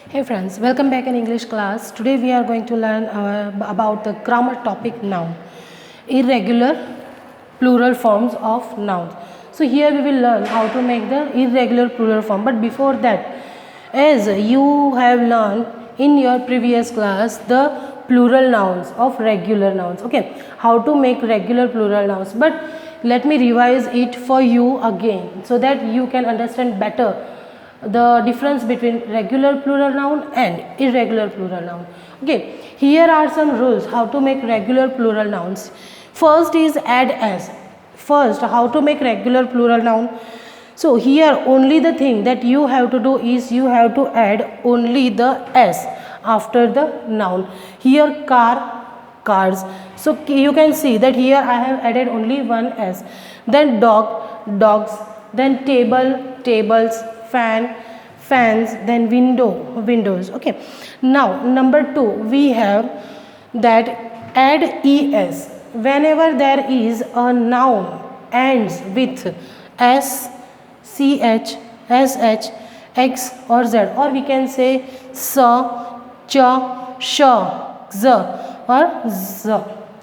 Hey friends, welcome back in English class. Today we are going to learn about the grammar topic noun. Irregular plural forms of nouns. So here we will learn how to make the irregular plural form. But before that, as you have learned in your previous class the plural nouns of regular nouns. Okay, how to make regular plural nouns. But let me revise it for you again so that you can understand better the difference between regular plural noun and irregular plural noun. Okay, here are some rules how to make regular plural nouns. First is add as. First, how to make regular plural noun. So here only the thing that you have to do is you have to add only the s after the noun. Here car, cars. So you can see that here I have added only one s. Then dog, dogs. Then table, tables. Fan, fans, then window, windows. Okay, now number 2 we have that add es whenever there is a noun ends with s, ch, sh, x or z, or we can say sa, cha, sha, z or z.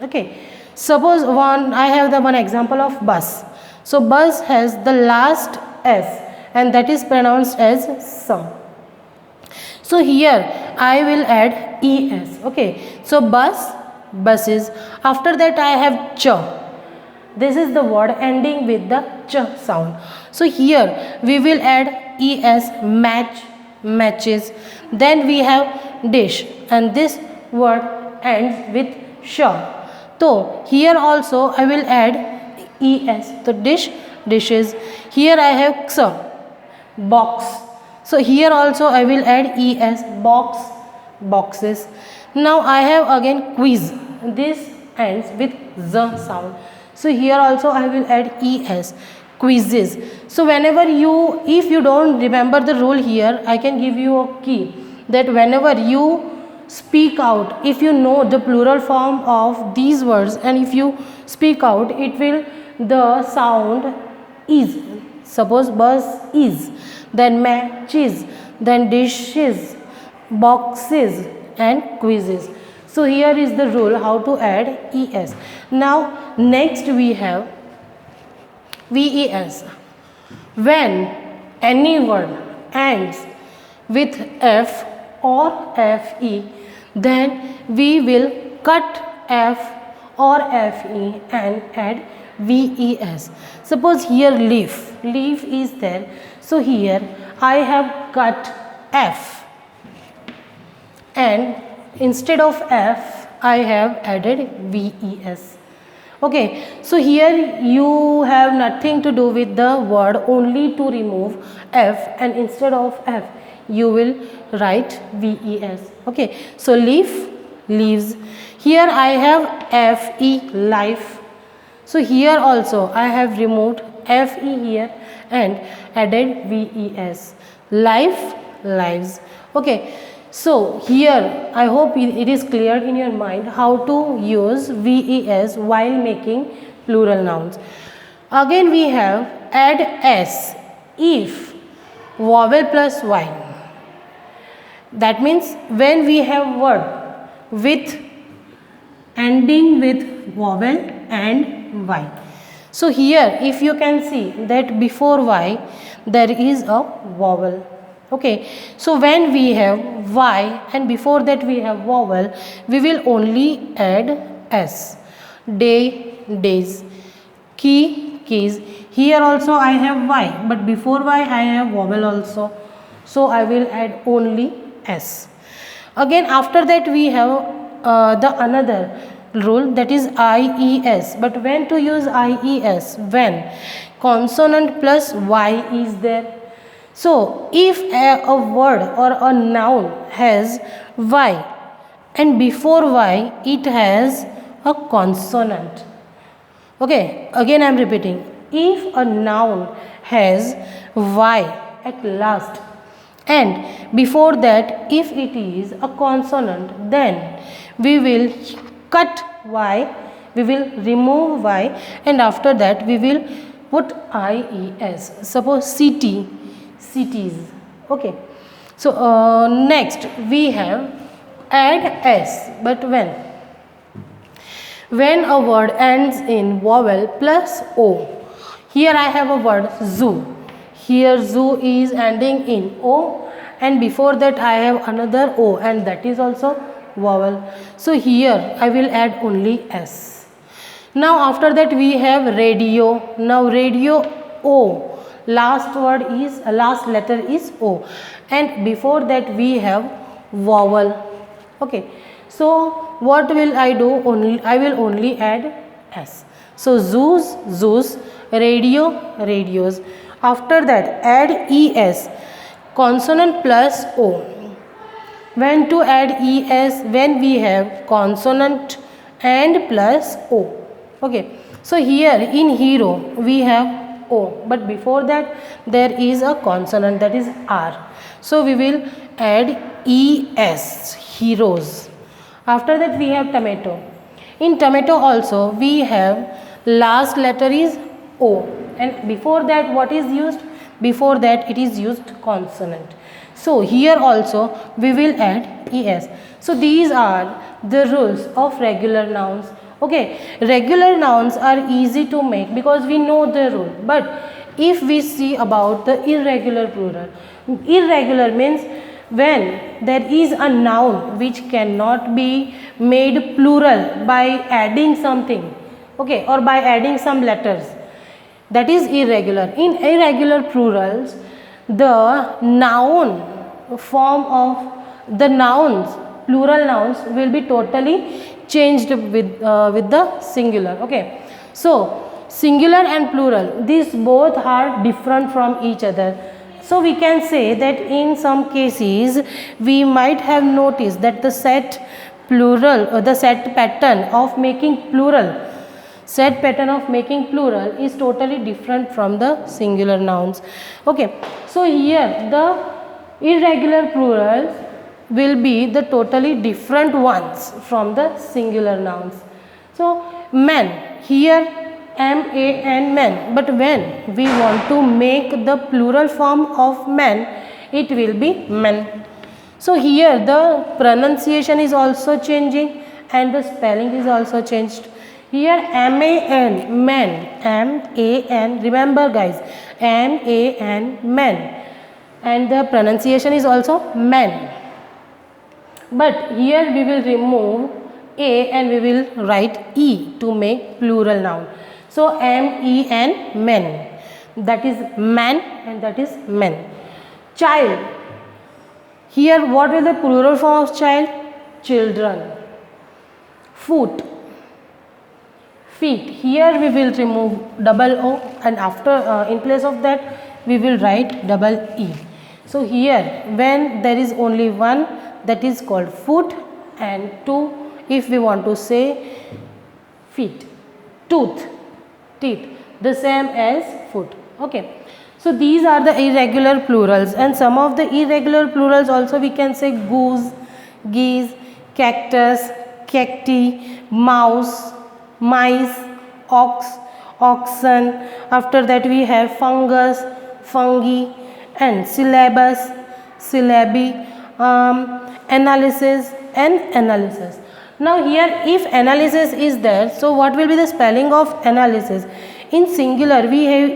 Okay, suppose I have the one example of bus. So bus has the last s and that is pronounced as some. So here I will add es. Okay, so bus, buses. After that I have ch. This is the word ending with the ch sound. So here we will add es, match, matches. Then we have dish and this word ends with sha. So here also I will add es. So dish, dishes. Here I have x, box. So here also I will add es, box, boxes. Now I have again quiz. This ends with z sound. So here also I will add es, quizzes. So whenever if you don't remember the rule here, I can give you a key that whenever you speak out, if you know the plural form of these words and if you speak out, it will the sound is. Suppose bus is, then matches, then dishes, boxes and quizzes. So here is the rule how to add es. Now next we have ves. When any word ends with f or fe, then we will cut f or fe and add ves. Suppose here leaf is there. So here I have cut f and instead of f I have added ves. Okay, so here you have nothing to do with the word, only to remove f and instead of f you will write ves. Okay, so leaf, leaves. Here I have fe, life. So here also I have removed fe here and added ves, life, lives. Okay, so here I hope it is clear in your mind how to use ves while making plural nouns. Again we have add s if vowel plus y. That means when we have word with ending with vowel and y. So here if you can see that before y there is a vowel. Okay, so when we have y and before that we have vowel, we will only add s. Day, days. Key, keys. Here also I have y, but before y I have vowel also, so I will add only s. Again after that we have the another rule, that is ies. But when to use ies? When consonant plus y is there. So if a word or a noun has y and before y it has a consonant. Okay, again I am repeating, if a noun has y at last and before that if it is a consonant, then we will cut y, we will remove y and after that we will put ies. Suppose city, cities. Okay, So next we have add s, but when a word ends in vowel plus o. Here I have a word zoo. Here zoo is ending in o, and before that I have another o, and that is also vowel. So here I will add only s. Now after that we have radio. Now radio o. Last letter is o, and before that we have vowel. Okay. So what will I do? I will only add s. So zoos, radio, radios. After that add es, consonant plus o. When to add es? When we have consonant and plus o. Okay. So here in hero we have o, but before that there is a consonant, that is r. So we will add es, heroes. After that we have tomato. In tomato also we have last letter is o, and before that what is used? Before that it is used consonant. So here also we will add es. So these are the rules of regular nouns. Okay, regular nouns are easy to make because we know the rule. But if we see about the irregular plural, irregular means when there is a noun which cannot be made plural by adding something, okay, or by adding some letters, that is irregular. In irregular plurals, the noun form of the nouns, plural nouns, will be totally changed with the singular. Okay, so singular and plural, these both are different from each other. So we can say that in some cases we might have noticed that the set plural or the set pattern of making plural is totally different from the singular nouns. Okay, so here the irregular plurals will be the totally different ones from the singular nouns. So man, here man, men, but when we want to make the plural form of man, it will be men. So here the pronunciation is also changing and the spelling is also changed. Here man, man, remember guys, man, men, and the pronunciation is also men. But here we will remove a and we will write e to make plural noun. So men, men, that is man and that is men. Child, here what will the plural form of child? Children. Foot, feet, here we will remove double o and after in place of that we will write double e. So here when there is only one, that is called foot, and two if we want to say feet. Tooth, teeth, the same as foot. Okay, so these are the irregular plurals, and some of the irregular plurals also we can say goose, geese, cactus, cacti, mouse, mice, ox, oxen. After that we have fungus, fungi, and syllabus, syllabi, analysis and analysis. Now here if analysis is there, so what will be the spelling of analysis? In singular we have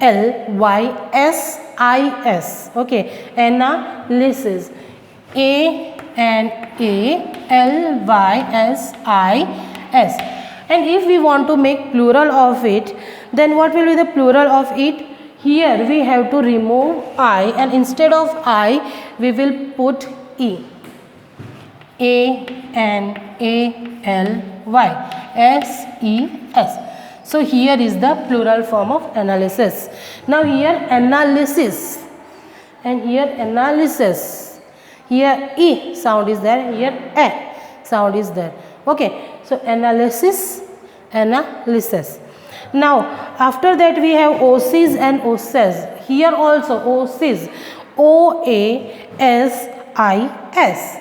analysis. Okay, analysis, analysis. And if we want to make plural of it, then what will be the plural of it? Here we have to remove I, and instead of I we will put E. ANALYSES. So here is the plural form of analysis. Now here analysis and here analysis. Here E sound is there, here A sound is there. Okay, so analysis, analysis. Now after that we have OSIS and OSES. Here also OSIS, OASIS, OASIS.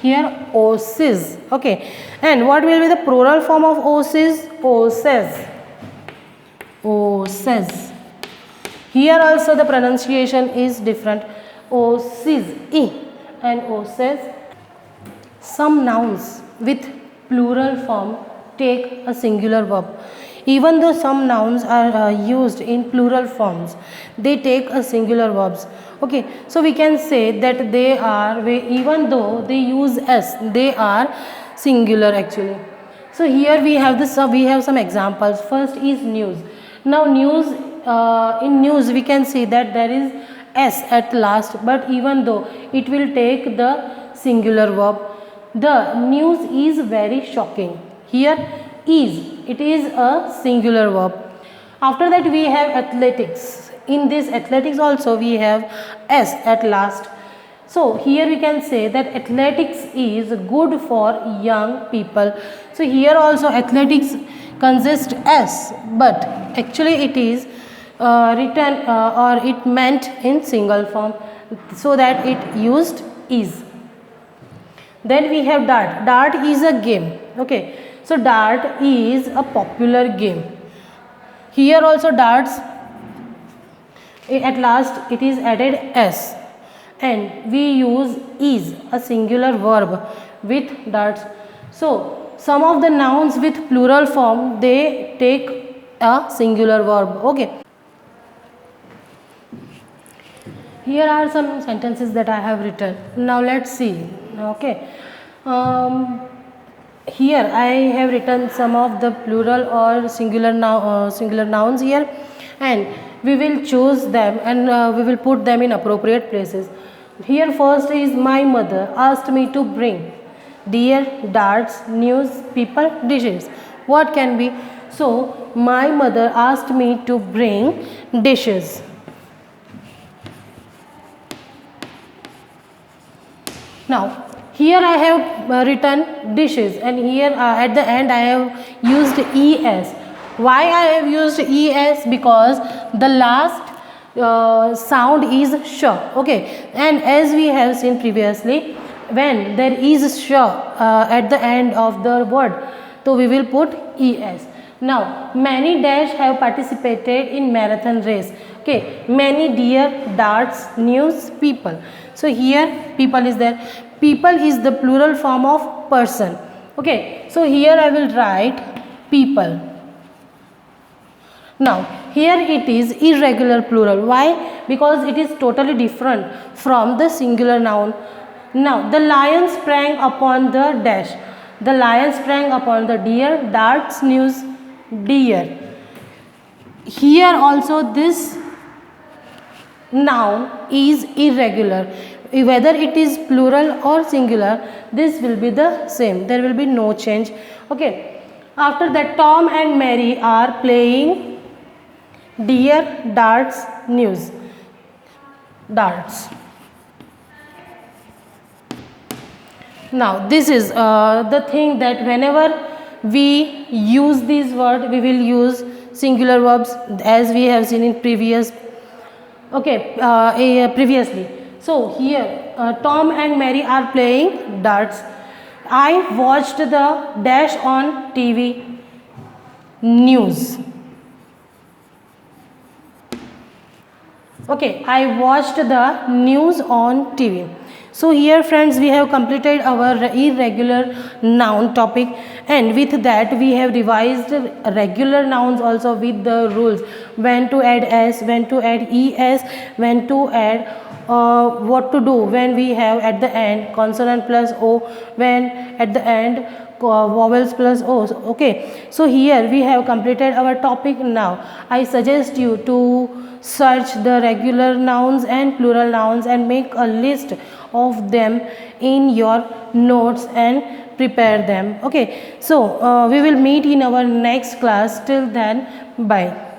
Here OSIS. Okay, and what will be the plural form of OSIS? OSES. O says. Here also the pronunciation is different. O says, e, and O says. Some nouns with plural form take a singular verb. Even though some nouns are used in plural forms, they take a singular verbs. Okay, so we can say that they are, even though they use s, they are singular actually. So here we have this. We have some examples. First is news. Now news, in news we can see that there is s at last, but even though it will take the singular verb. The news is very shocking. Here is, it is a singular verb. After that we have athletics. In this athletics also we have s at last. So here we can say that athletics is good for young people. So here also athletics consists s, but actually it is written or it meant in single form, so that it used is. Then we have dart. Dart is a game. Okay, so dart is a popular game. Here also darts, at last it is added s, and we use is, a singular verb, with darts. So some of the nouns with plural form, they take a singular verb. Okay. Here are some sentences that I have written. Now let's see. Okay. Here I have written some of the plural or singular nouns here, and we will choose them and we will put them in appropriate places. Here first is my mother asked me to bring deer, darts, news, people, dishes. What can be? So my mother asked me to bring dishes. Now here I have written dishes, and here at the end I have used es. Why I have used es? Because the last sound is sh. Okay, and as we have seen previously, when there is sh at the end of the word, so we will put es. Now many dash have participated in marathon race. Okay, many deer, darts, news, people. So here people is there. People is the plural form of person. Okay, so here I will write people. Now here it is irregular plural. Why? Because it is totally different from the singular noun. Now the lion sprang upon the dash. The lion sprang upon the deer, darts, news, deer. Here also this noun is irregular. Whether it is plural or singular, this will be the same. There will be no change. Okay. After that, Tom and Mary are playing deer, darts, news. Darts. Now this is the thing that whenever we use this word, we will use singular verbs, as we have seen in previous. Okay, previously. So here Tom and Mary are playing darts. I watched the dash on TV news. Okay, I watched the news on TV. So here friends, we have completed our irregular noun topic, and with that we have revised regular nouns also with the rules, when to add s, when to add es, when to add what to do when we have at the end consonant plus o, when at the end vowels plus o. Okay, so here we have completed our topic. Now I suggest you to search the regular nouns and plural nouns and make a list of them in your notes and prepare them. Okay, so we will meet in our next class. Till then, bye.